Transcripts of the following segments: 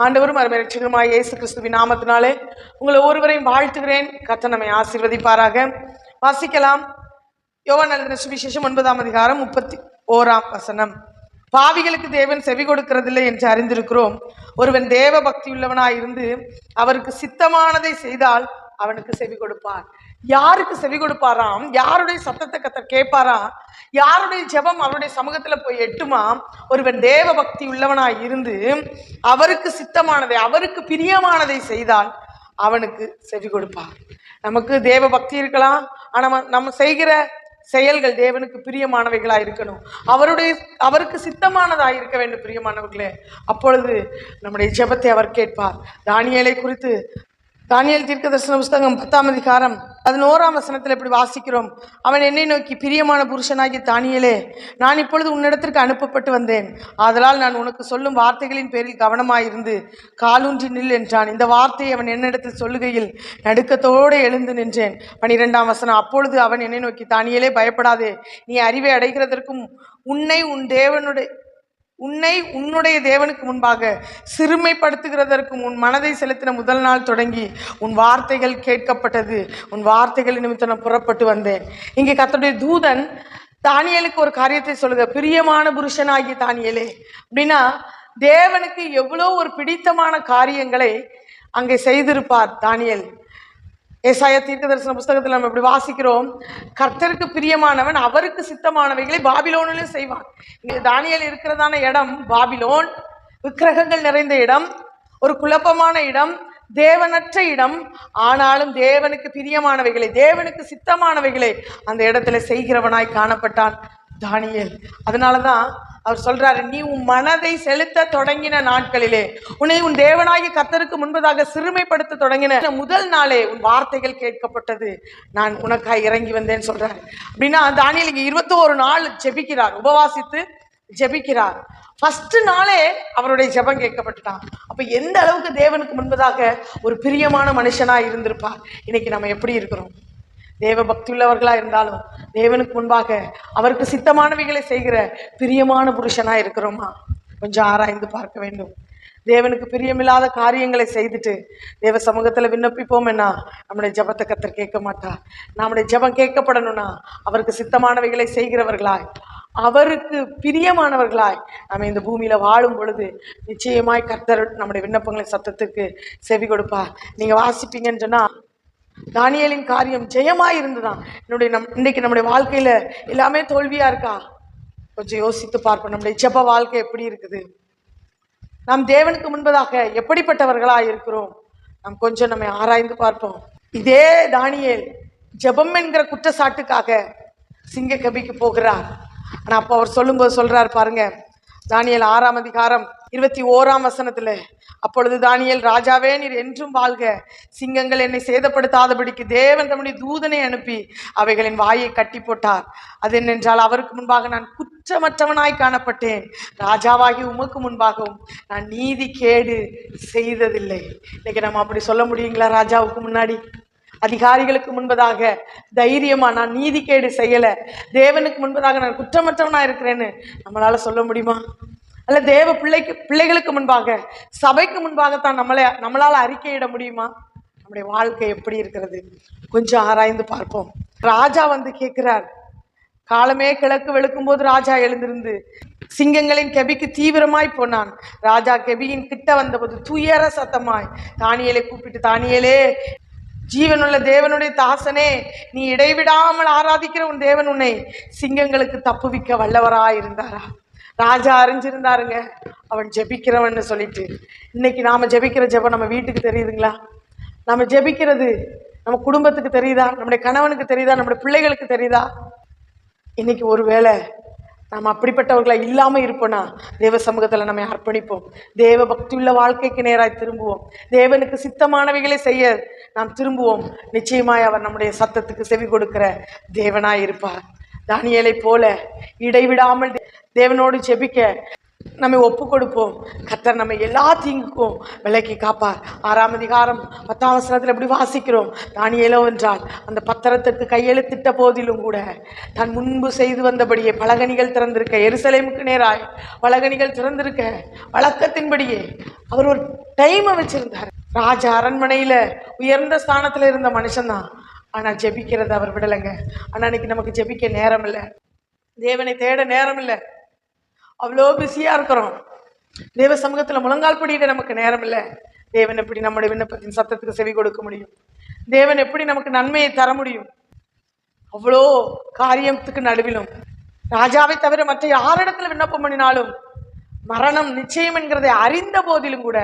ஆண்டவரும் அருமை இரட்சகருமாகிய இயேசு கிறிஸ்துவின் நாமத்தினாலே உங்களை ஒருவரையும் வாழ்த்துகிறேன். கர்த்தர் நம்மை ஆசீர்வதிப்பாராக. வாசிக்கலாம். யோவான் எழுதின சுவிசேஷம் 9ஆம் அதிகாரம் 31ஆம் வசனம். பாவிகளுக்கு தேவன் செவி கொடுக்கிறதில்லை என்று அறிந்திருக்கிறோம். ஒருவன் தேவ பக்தி உள்ளவனாய் இருந்து அவருக்கு சித்தமானதை செய்தால் அவனுக்கு செவி கொடுப்பார். யாருக்கு செவி கொடுப்பாராம்? யாருடைய சத்தத்தை கர்த்தர் கேட்பாராம்? யாருடைய ஜெபம் அவருடைய சமூகத்துல போய் எட்டுமாம்? ஒருவன் தேவ பக்தி உள்ளவனாய் இருந்து அவருக்கு சித்தமானதை, அவருக்கு பிரியமானதை செய்தால் அவனுக்கு செவி கொடுப்பார். நமக்கு தேவ பக்தி இருக்கலாம், ஆனா நம்ம செய்கிற செயல்கள் தேவனுக்கு பிரியமானவைகளாக இருக்கணும். அவருக்கு சித்தமானதாக இருக்க வேண்டும் பிரியமானவர்களே. அப்பொழுது நம்முடைய ஜெபத்தை அவர் கேட்பார். தானியேலை குறித்து தானியேல் தீர்க்கதரிசன புஸ்தகம் 10ஆம் அதிகாரம் 11ஆம் வசனத்தில் இப்படி வாசிக்கிறோம். அவன் என்னை நோக்கி, பிரியமான புருஷனாகிய தானியேலே, நான் இப்பொழுது உன்னிடத்திற்கு அனுப்பப்பட்டு வந்தேன். ஆதலால் நான் உனக்கு சொல்லும் வார்த்தைகளின் பேரில் கவனமாயிருந்து காலூன்றி நில் என்றான். இந்த வார்த்தையை அவன் என்னிடத்தில் சொல்லுகையில் நடுக்கத்தோடு எழுந்து நின்றேன். 12ஆம் வசனம். அப்பொழுது அவன் என்னை நோக்கி, தானியேலே, பயப்படாதே. நீ அறிவை அடைகிறதற்கும் உன்னை உன்னுடைய தேவனுக்கு முன்பாக சிறுமைப்படுத்துகிறதற்கும் உன் மனதை செலுத்தின முதல் நாள் தொடங்கி உன் வார்த்தைகள் கேட்கப்பட்டது. உன் வார்த்தைகள் நிமித்தம் நான் புறப்பட்டு வந்தேன். இங்கே கர்த்தருடைய தூதன் தானியேலுக்கு ஒரு காரியத்தை சொல்லுங்க. பிரியமான புருஷனாகிய தானியேலே அப்படின்னா, தேவனுக்கு எவ்வளோ ஒரு பிடித்தமான காரியங்களை அங்கே செய்திருப்பார் தானியேல். ஏசாயா தீர்க்கதரிசன புஸ்தகத்தில் நம்ம இப்படி வாசிக்கிறோம். கர்த்தருக்கு பிரியமானவன் அவருக்கு சித்தமானவைகளை பாபிலோனிலும் செய்வான். இங்கே தானியேல் இருக்கிறதான இடம் பாபிலோன், விக்கிரகங்கள் நிறைந்த இடம், ஒரு குழப்பமான இடம், தேவனற்ற இடம். ஆனாலும் தேவனுக்கு பிரியமானவைகளை, தேவனுக்கு சித்தமானவைகளை அந்த இடத்துல செய்கிறவனாய் காணப்பட்டான் தானியேல். அதனாலதான் அவர் சொல்றாரு, நீ உன் மனதை செலுத்த தொடங்கின நாட்களிலே, உன்னை உன் தேவனாகிய கர்த்தருக்கு முன்பதாக சிறுமைப்படுத்த தொடங்கின முதல் நாளே உன் வார்த்தைகள் கேட்கப்பட்டது, நான் உனக்காய் இறங்கி வந்தேன்னு சொல்றாரு. அப்படின்னா தானியேல் இங்க 21 நாள் ஜெபிக்கிறார், உபவாசித்து ஜெபிக்கிறார். ஃபர்ஸ்ட் நாளே அவருடைய ஜெபம் கேட்கப்பட்டுட்டான். அப்ப எந்த அளவுக்கு தேவனுக்கு முன்பதாக ஒரு பிரியமான மனுஷனா இருந்திருப்பார். இன்னைக்கு நம்ம எப்படி இருக்கிறோம்? தேவ பக்தி உள்ளவர்களா இருந்தாலும் தேவனுக்கு முன்பாக அவருக்கு சித்தமானவைகளை செய்கிற பிரியமான புருஷனா இருக்கிறோமா? கொஞ்சம் ஆராய்ந்து பார்க்க வேண்டும். தேவனுக்கு பிரியமில்லாத காரியங்களை செய்துட்டு தேவ சமூகத்துல விண்ணப்பிப்போம்னா நம்முடைய ஜெபத்தை கர்த்தர் கேட்க மாட்டார். நம்முடைய ஜெபம் கேட்கப்படணும்னா அவருக்கு சித்தமானவைகளை செய்கிறவர்களாய், அவருக்கு பிரியமானவர்களாய் நம்ம இந்த பூமியில வாழும் பொழுது நிச்சயமாய் கர்த்தர் நம்முடைய விண்ணப்பங்களின் சத்தத்துக்கு செவி கொடுப்பார். நீங்க வாசிப்பீங்கன்னு சொன்னா தானியேலின் காரியம் ஜெயமாய் இருந்துதான். இன்னைக்கு நம்முடைய வாழ்க்கையில எல்லாமே தோல்வியா இருக்கா? கொஞ்சம் யோசித்து பார்ப்போம். நம்முடைய ஜெப வாழ்க்கை எப்படி இருக்குது? நாம் தேவனுக்கு முன்பதாக எப்படிப்பட்டவர்களா இருக்கிறோம்? நாம் கொஞ்சம் நம்மை ஆராய்ந்து பார்ப்போம். இதே தானியேல் ஜெபம் என்கிற குற்றச்சாட்டுக்காக சிங்க கபிக்கு போகிறார். ஆனா அப்ப அவர் சொல்லும்போது சொல்றாரு பாருங்க, தானியேல் 6ஆம் அதிகாரம் 21ஆம் வசனத்துல, அப்பொழுது தானியேல், ராஜாவே, நீர் என்றும் வாழ்க. சிங்கங்கள் என்னை சேதப்படுத்தாதபடிக்கு தேவன் தம்முடைய தூதனை அனுப்பி அவைகளின் வாயை கட்டி போட்டார். அது என்னென்றால், அவருக்கு முன்பாக நான் குற்றமற்றவனாய் காணப்பட்டேன். ராஜாவாகி உமக்கு முன்பாகவும் நான் நீதி கேடு செய்ததில்லை. இன்னைக்கு நம்ம அப்படி சொல்ல முடியுங்களா? ராஜாவுக்கு முன்னாடி, அதிகாரிகளுக்கு முன்பதாக தைரியமா நான் நீதி கேடு செய்யல, தேவனுக்கு முன்பதாக நான் குற்றமற்றவனா இருக்கிறேன்னு நம்மளால சொல்ல முடியுமா? அல்ல தேவ பிள்ளைகளுக்கு முன்பாக, சபைக்கு முன்பாகத்தான் நம்மளால அறிக்கையிட முடியுமா? நம்முடைய வாழ்க்கை எப்படி இருக்கிறது? கொஞ்சம் ஆராய்ந்து பார்ப்போம். ராஜா வந்து கேட்கிறார். காலமே கிழக்கு வெளுக்கும் போது ராஜா எழுந்திருந்து சிங்கங்களின் கெபிக்கு தீவிரமாய் போனான். ராஜா கெபியின் கிட்ட வந்தபோது துயர சத்தமாய் தானியேலை கூப்பிட்டு, தானியேலே, ஜீவனுள்ள தேவனுடைய தாசனே, நீ இடைவிடாமல் ஆராதிக்கிற உன் தேவன் உன்னை சிங்கங்களுக்கு தப்புவிக்க வல்லவராயிருந்தாரா? ராஜா அறிஞ்சிருந்தாருங்க அவன் ஜெபிக்கிறவன்னு சொல்லிட்டு. இன்னைக்கு நாம ஜெபிக்கிற ஜெபம் நம்ம வீட்டுக்கு தெரியுதுங்களா? நம்ம ஜெபிக்கிறது நம்ம குடும்பத்துக்கு தெரியுதா? நம்முடைய கணவனுக்கு தெரியுதா? நம்முடைய பிள்ளைகளுக்கு தெரியுதா? இன்னைக்கு ஒருவேளை நாம் அப்படிப்பட்டவர்களா இல்லாம இருப்போம்னா தேவ சமூகத்துல நம்ம அர்ப்பணிப்போம். தேவ பக்தியுள்ள வாழ்க்கைக்கு நேராய் திரும்புவோம். தேவனுக்கு சித்தமானவைகளை செய்ய நாம் திரும்புவோம். நிச்சயமாய் அவர் நம்முடைய சத்தத்துக்கு செவி கொடுக்கிற தேவனாய் இருப்பார். தானியேலை போல இடைவிடாமல் தேவனோடு ஜெபிக்க நம்மை ஒப்பு கொடுப்போம். கர்த்தர் நம்ம எல்லா தீங்குக்கும் விலக்கி காப்பார். 6ஆம் அதிகாரம் 10ஆம் வசனத்தில் எப்படி வாசிக்கிறோம்? தானியேலோ என்றால் அந்த பத்திரத்திற்கு கையெழுத்திட்ட போதிலும் கூட தான் முன்பு செய்து வந்தபடியே பலகணிகள் திறந்திருக்க, எருசலேமுக்கு நேராய் பலகணிகள் திறந்திருக்க, வழக்கத்தின்படியே அவர் ஒரு டைமை வச்சிருந்தார். ராஜ அரண்மனையில உயர்ந்த ஸ்தானத்துல இருந்த மனுஷன்தான். ஆனா ஜெபிக்கிறது அவர் விடலைங்க. ஆனா இன்னைக்கு நமக்கு ஜெபிக்க நேரம் இல்லை, தேவனை தேட நேரம் இல்லை, அவ்வளோ பிஸியா இருக்கிறோம். தேவ சமூகத்துல முழங்கால் படியிட நமக்கு நேரம் இல்லை. தேவன் எப்படி நம்முடைய விண்ணப்பத்தின் சத்தத்துக்கு செவி கொடுக்க முடியும்? தேவன் எப்படி நமக்கு நன்மையை தர முடியும்? அவ்வளோ காரியத்துக்கு நடுவிலும் ராஜாவை தவிர மற்ற யாரிடத்துல விண்ணப்பம் பண்ணினாலும் மரணம் நிச்சயம் என்கிறதை அறிந்த போதிலும் கூட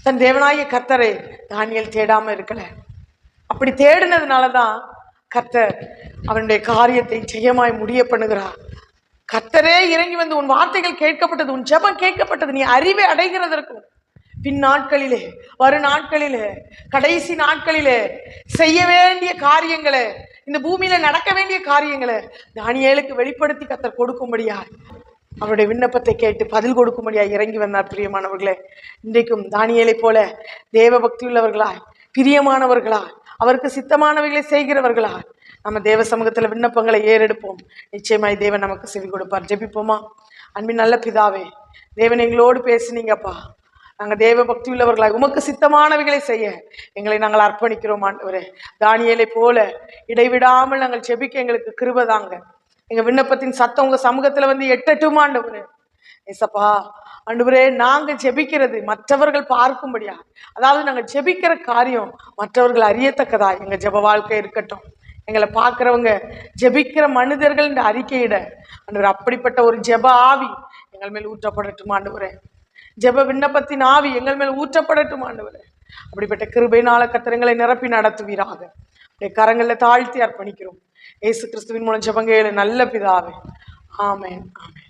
தன் தேவனாகிய கர்த்தரை தானியேல் தேடாம இருக்கல. அப்படி தேடினதுனாலதான் கர்த்தர் அவனுடைய காரியத்தை ஜெயமாய் முடிய பண்ணுகிறார். கர்த்தரே இறங்கி வந்து உன் வார்த்தைகள் கேட்கப்பட்டது, உன் ஜெபம் கேட்கப்பட்டது, நீ அறிவை அடைகிறதற்கும் பின் நாட்களிலே, வரும் நாட்களிலே, கடைசி நாட்களிலே செய்ய வேண்டிய காரியங்களை, இந்த பூமியில நடக்க வேண்டிய காரியங்களை தானியேலுக்கு வெளிப்படுத்தி கர்த்தர் கொடுக்கும்படியா அவருடைய விண்ணப்பத்தை கேட்டு பதில் கொடுக்கும்படியா இறங்கி வந்தார். பிரியமானவர்களே, இன்றைக்கும் தானியேலை போல தேவ பக்தி உள்ளவர்களாய், பிரியமானவர்களாய், அவருக்கு சித்தமானவைகளை செய்கிறவர்களா நம்ம தேவ சமூகத்துல விண்ணப்பங்களை ஏறெடுப்போம். நிச்சயமாய் தேவன் நமக்கு செவி கொடுப்பார். ஜெபிப்போமா? அன்பின் நல்ல பிதாவே, தேவன் எங்களோடு பேசுனீங்கப்பா. நாங்கள் தேவ பக்தி உள்ளவர்களாய் உமக்கு சித்தமானவைகளை செய்ய எங்களை நாங்கள் அர்ப்பணிக்கிறோம் ஆண்டவரே. தானியேலை போல இடைவிடாமல் நாங்கள் ஜெபிக்க எங்களுக்கு கிருபை தாங்க. எங்க விண்ணப்பத்தின் சத்தம் உங்க சமூகத்துல வந்து எட்டட்டும் ஆண்டவரே. ஏசப்பா ஆண்டவரே, நாங்க ஜெபிக்கிறது மற்றவர்கள் பார்க்கும்படியா, அதாவது நாங்க ஜெபிக்கிற காரியம் மற்றவர்கள் அறியத்தக்கதா எங்க ஜெப வாழ்க்கை இருக்கட்டும். எங்களை பார்க்கிறவங்க ஜெபிக்கிற மனிதர்கள் இந்த அறிக்கையிட ஆண்டவர் அப்படிப்பட்ட ஒரு ஜெப ஆவி எங்கள் மேல் ஊற்றப்படட்டும் ஆண்டவரே. ஜெப விண்ணப்பத்தின் ஆவி எங்கள் மேல் ஊற்றப்படட்டும் ஆண்டவரே. அப்படிப்பட்ட கிருபையினால கர்த்தரை நிரப்பி நடத்துவீராக. கரங்களில் தாழ்த்தி அர்ப்பணிக்கிறோம். இயேசு கிறிஸ்துவின் மூலம் ஜெபங்க நல்ல பிதாவே. ஆமென், ஆமென்.